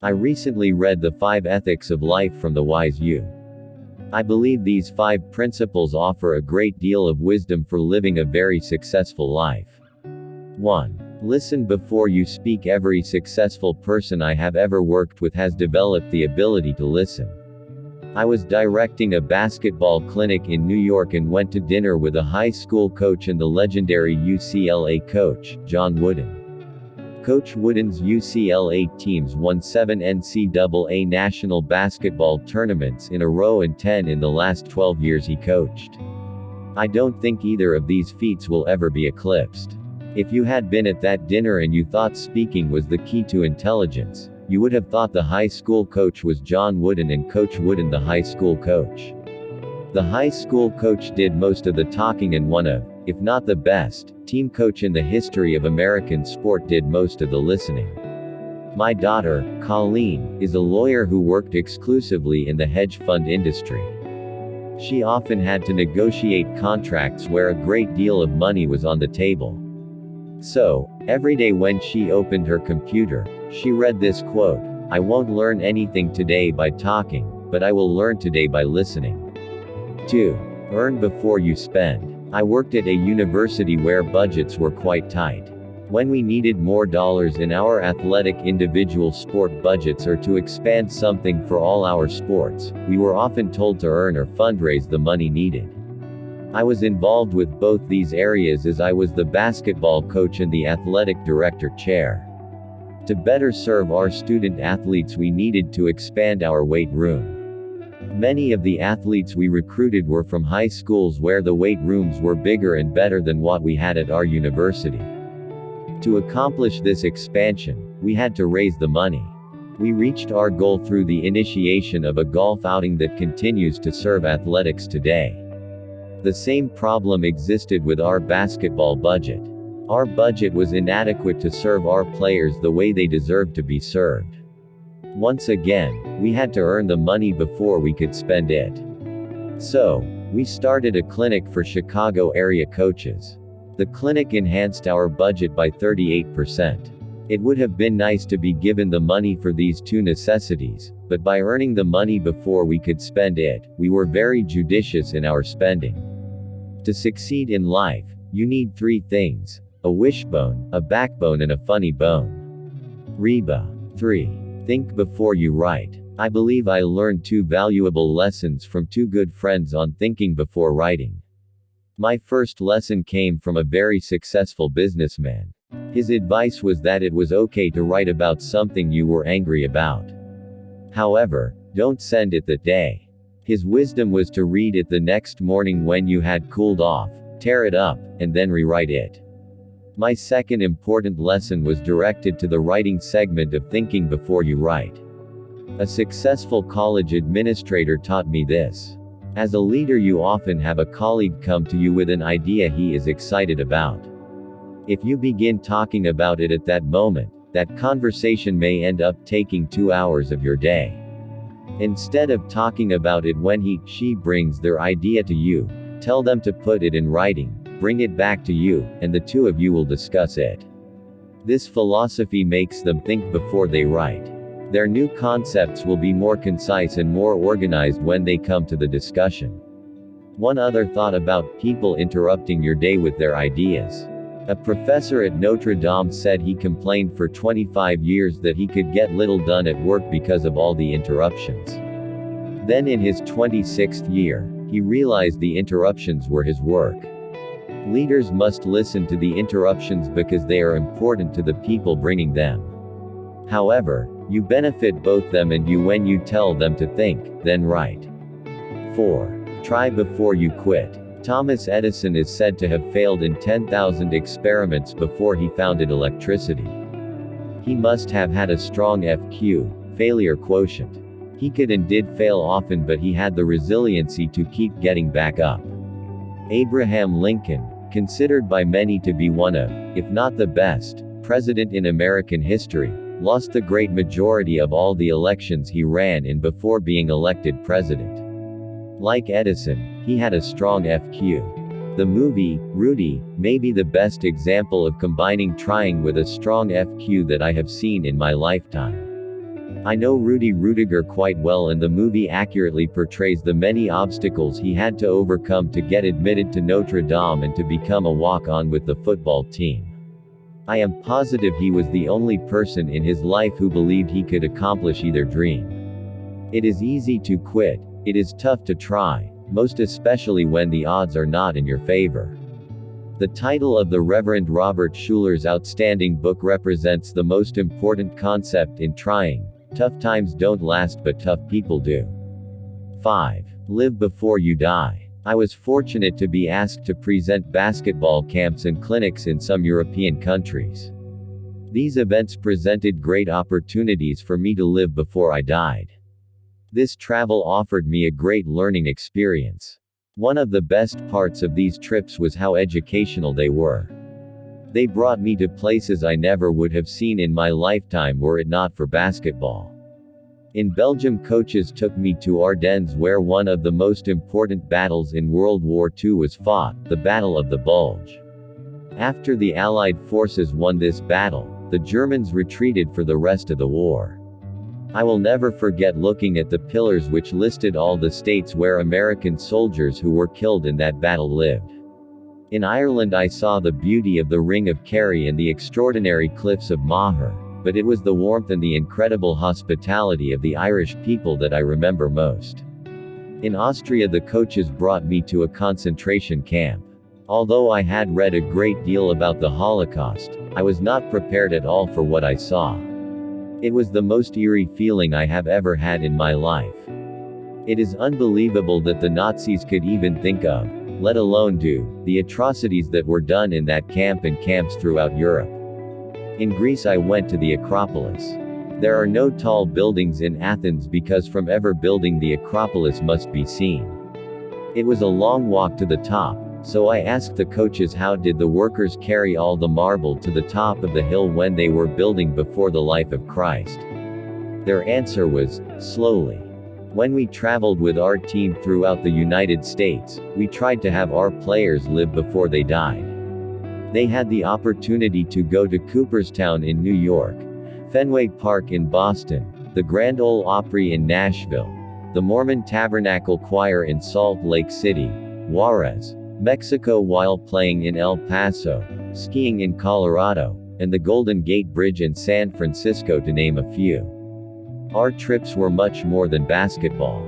I recently read The 5 Ethics of Life from the Wise You. I believe these 5 principles offer a great deal of wisdom for living a very successful life. 1. Listen before you speak. Every successful person I have ever worked with has developed the ability to listen. I was directing a basketball clinic in New York and went to dinner with a high school coach and the legendary UCLA coach, John Wooden. Coach Wooden's UCLA teams won 7 NCAA national basketball tournaments in a row and 10 in the last 12 years he coached. I don't think either of these feats will ever be eclipsed. If you had been at that dinner and you thought speaking was the key to intelligence, you would have thought the high school coach was John Wooden and Coach Wooden the high school coach. The high school coach did most of the talking and one of, if not the best, team coach in the history of American sport did most of the listening. My daughter, Colleen, is a lawyer who worked exclusively in the hedge fund industry. She often had to negotiate contracts where a great deal of money was on the table. So, every day when she opened her computer, she read this quote: "I won't learn anything today by talking, but I will learn today by listening." 2. Earn before you spend. I worked at a university where budgets were quite tight. When we needed more dollars in our athletic individual sport budgets or to expand something for all our sports, we were often told to earn or fundraise the money needed. I was involved with both these areas as I was the basketball coach and the athletic director chair. To better serve our student athletes, we needed to expand our weight room. Many of the athletes we recruited were from high schools where the weight rooms were bigger and better than what we had at our university. To accomplish this expansion, we had to raise the money. We reached our goal through the initiation of a golf outing that continues to serve athletics today. The same problem existed with our basketball budget. Our budget was inadequate to serve our players the way they deserved to be served. Once again, we had to earn the money before we could spend it. So, we started a clinic for Chicago area coaches. The clinic enhanced our budget by 38%. It would have been nice to be given the money for these 2 necessities, but by earning the money before we could spend it, we were very judicious in our spending. To succeed in life, you need 3 things: a wishbone, a backbone, and a funny bone. Reba. 3. Think before you write. I believe I learned 2 valuable lessons from 2 good friends on thinking before writing. My first lesson came from a very successful businessman. His advice was that it was okay to write about something you were angry about. However, don't send it that day. His wisdom was to read it the next morning when you had cooled off, tear it up, and then rewrite it. My second important lesson was directed to the writing segment of thinking before you write. A successful college administrator taught me this. As a leader, you often have a colleague come to you with an idea he is excited about. If you begin talking about it at that moment, that conversation may end up taking 2 hours of your day. Instead of talking about it when she brings their idea to you, tell them to put it in writing, bring it back to you, and the 2 of you will discuss it. This philosophy makes them think before they write. Their new concepts will be more concise and more organized when they come to the discussion. One other thought about people interrupting your day with their ideas. A professor at Notre Dame said he complained for 25 years that he could get little done at work because of all the interruptions. Then in his 26th year, he realized the interruptions were his work. Leaders must listen to the interruptions because they are important to the people bringing them. However, you benefit both them and you when you tell them to think, then write. 4. Try before you quit. Thomas Edison is said to have failed in 10,000 experiments before he founded electricity. He must have had a strong FQ, failure quotient. He could and did fail often, but he had the resiliency to keep getting back up. Abraham Lincoln, considered by many to be one of, if not the best, president in American history, lost the great majority of all the elections he ran in before being elected president. Like Edison, he had a strong FQ. The movie, Rudy, may be the best example of combining trying with a strong FQ that I have seen in my lifetime. I know Rudy Rudiger quite well, and the movie accurately portrays the many obstacles he had to overcome to get admitted to Notre Dame and to become a walk-on with the football team. I am positive he was the only person in his life who believed he could accomplish either dream. It is easy to quit. It is tough to try, most especially when the odds are not in your favor. The title of the Reverend Robert Schuller's outstanding book represents the most important concept in trying. Tough times don't last, but tough people do. 5. Live before you die. I was fortunate to be asked to present basketball camps and clinics in some European countries. These events presented great opportunities for me to live before I died. This travel offered me a great learning experience. One of the best parts of these trips was how educational they were. They brought me to places I never would have seen in my lifetime were it not for basketball. In Belgium, coaches took me to Ardennes, where one of the most important battles in World War II was fought, the Battle of the Bulge. After the Allied forces won this battle, the Germans retreated for the rest of the war. I will never forget looking at the pillars which listed all the states where American soldiers who were killed in that battle lived. In Ireland, I saw the beauty of the Ring of Kerry and the extraordinary cliffs of Moher, but it was the warmth and the incredible hospitality of the Irish people that I remember most. In Austria, the coaches brought me to a concentration camp. Although I had read a great deal about the Holocaust, I was not prepared at all for what I saw. It was the most eerie feeling I have ever had in my life. It is unbelievable that the Nazis could even think of, let alone do, the atrocities that were done in that camp and camps throughout Europe. In Greece, I went to the Acropolis. There are no tall buildings in Athens because from every building the Acropolis must be seen. It was a long walk to the top, so I asked the coaches how did the workers carry all the marble to the top of the hill when they were building before the life of Christ. Their answer was, slowly. When we traveled with our team throughout the United States, we tried to have our players live before they died. They had the opportunity to go to Cooperstown in New York, Fenway Park in Boston, the Grand Ole Opry in Nashville, the Mormon Tabernacle Choir in Salt Lake City, Juarez, Mexico while playing in El Paso, skiing in Colorado, and the Golden Gate Bridge in San Francisco, to name a few. Our trips were much more than basketball.